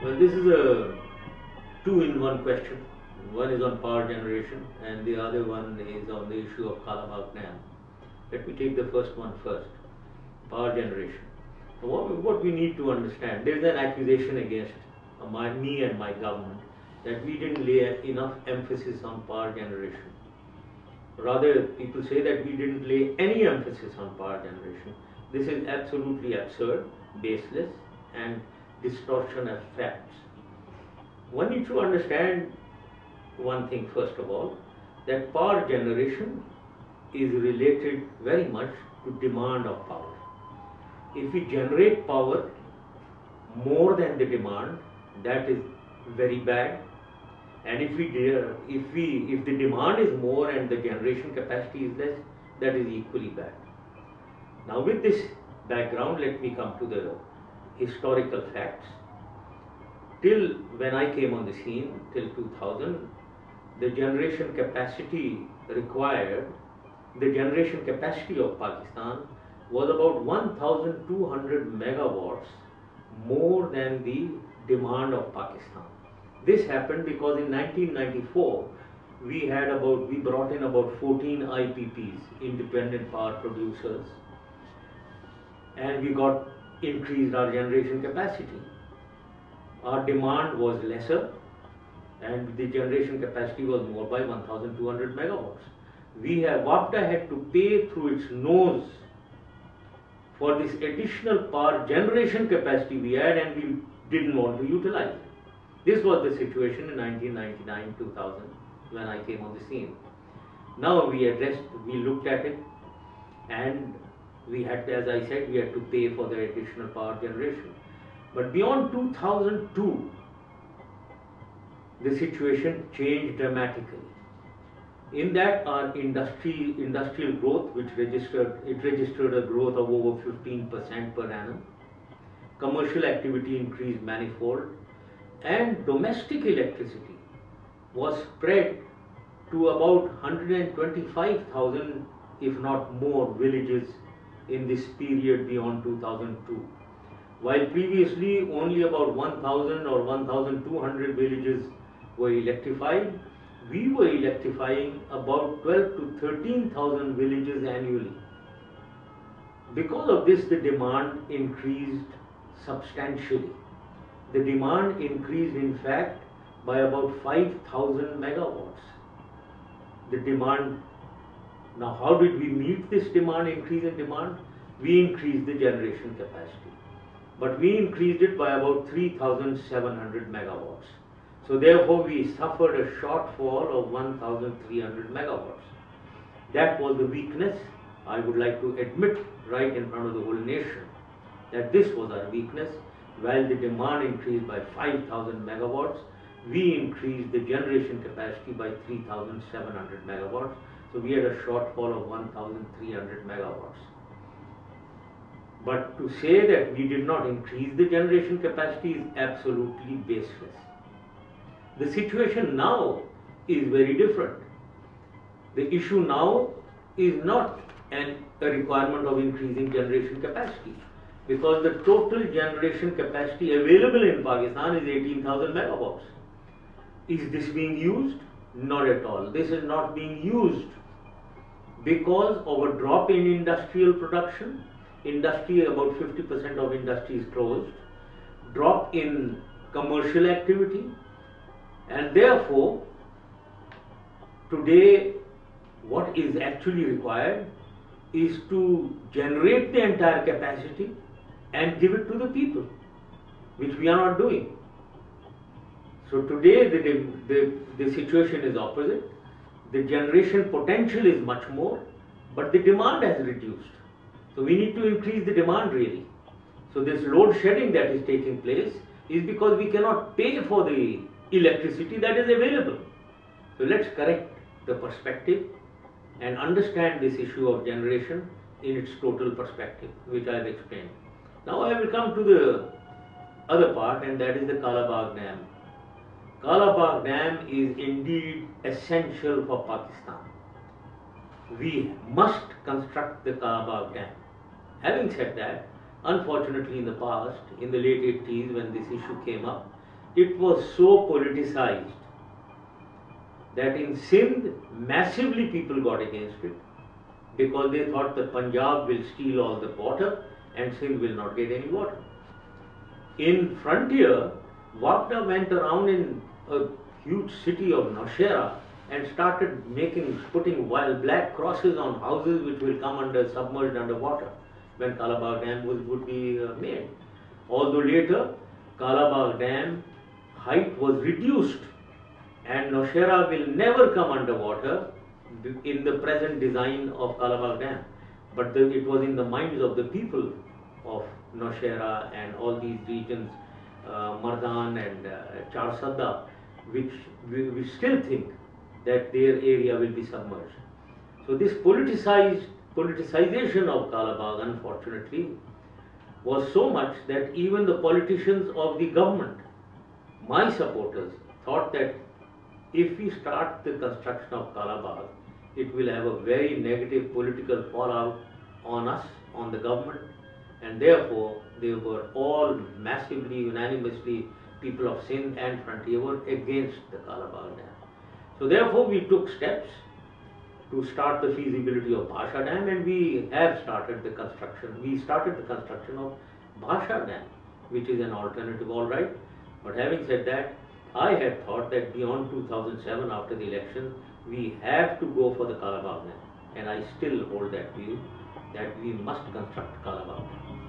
Well, this is a two-in-one question. One is on power generation and the other one is on the issue of Kalabagh Dam. Let me take the first one first, power generation. What we need to understand, there is an accusation against me and my government that we didn't lay enough emphasis on power generation. Rather, people say that we didn't lay any emphasis on power generation. This is absolutely absurd, baseless, and distortion of facts. One needs to understand one thing first of all, that power generation is related very much to demand of power. If we generate power more than the demand, that is very bad. And if the demand is more and the generation capacity is less, that is equally bad. Now, with this background, let me come to the historical facts. Till when I came on the scene, till 2000, the generation capacity of Pakistan was about 1,200 megawatts more than the demand of Pakistan. This happened because in 1994 we brought in about 14 IPPs, independent power producers, and we increased our generation capacity. Our demand was lesser and the generation capacity was more by 1,200 megawatts. WAPDA had to pay through its nose for this additional power generation capacity we had, and we didn't want to utilize it. This was the situation in 1999-2000 when I came on the scene. Now we looked at it, and we had, as I said, we had to pay for the additional power generation. But beyond 2002, the situation changed dramatically. In that, our industrial growth, which registered a growth of over 15% per annum. Commercial activity increased manifold, and domestic electricity was spread to about 125,000, if not more, villages in this period beyond 2002. While previously only about 1,000 or 1,200 villages were electrified, we were electrifying about 12 to 13,000 villages annually. Because of this, the demand increased substantially. The demand increased, in fact, by about 5,000 megawatts. The demand. Now, how did we meet this increase in demand? We increased the generation capacity, but we increased it by about 3,700 megawatts. So therefore, we suffered a shortfall of 1,300 megawatts. That was the weakness. I would like to admit right in front of the whole nation that this was our weakness. While the demand increased by 5,000 megawatts, we increased the generation capacity by 3,700 megawatts. So we had a shortfall of 1,300 megawatts. But to say that we did not increase the generation capacity is absolutely baseless. The situation now is very different. The issue now is not a requirement of increasing generation capacity, because the total generation capacity available in Pakistan is 18,000 megawatts. Is this being used? Not at all. This is not being used because of a drop in industrial production. Industry, about 50% of industry is closed. Drop in commercial activity. And therefore, today what is actually required is to generate the entire capacity and give it to the people, which we are not doing. So today the situation is opposite. The generation potential is much more, but the demand has reduced. So we need to increase the demand really. So this load shedding that is taking place is because we cannot pay for the electricity that is available. So let's correct the perspective and understand this issue of generation in its total perspective, which I have explained. Now I will come to the other part, and that is the Kalabagh Dam. Kalabagh Dam is indeed essential for Pakistan. We must construct the Kalabagh Dam. Having said that, unfortunately in the past, in the late 80s when this issue came up, it was so politicized that in Sindh, massively people got against it because they thought that Punjab will steal all the water and Sindh will not get any water. In frontier, Wagner went around in a huge city of Nowshera and started putting wild black crosses on houses which will come submerged underwater when Kalabagh Dam would be made. Although later, Kalabagh Dam height was reduced and Nowshera will never come underwater in the present design of Kalabagh Dam. But it was in the minds of the people of Nowshera and all these regions, Mardan and Charsadda, which we still think that their area will be submerged. So this politicization of Kalabagh, unfortunately, was so much that even the politicians of the government, my supporters, thought that if we start the construction of Kalabagh, it will have a very negative political fallout on us, on the government, and therefore they were all massively, unanimously, people of Sindh and frontier were against the Kalabagh Dam. So therefore we took steps to start the feasibility of Bhasha Dam, and we have started the construction. We started the construction of Bhasha Dam, which is an alternative, all right. But having said that, I had thought that beyond 2007, after the election, we have to go for the Kalabagh Dam, and I still hold that view that we must construct Kalabagh Dam.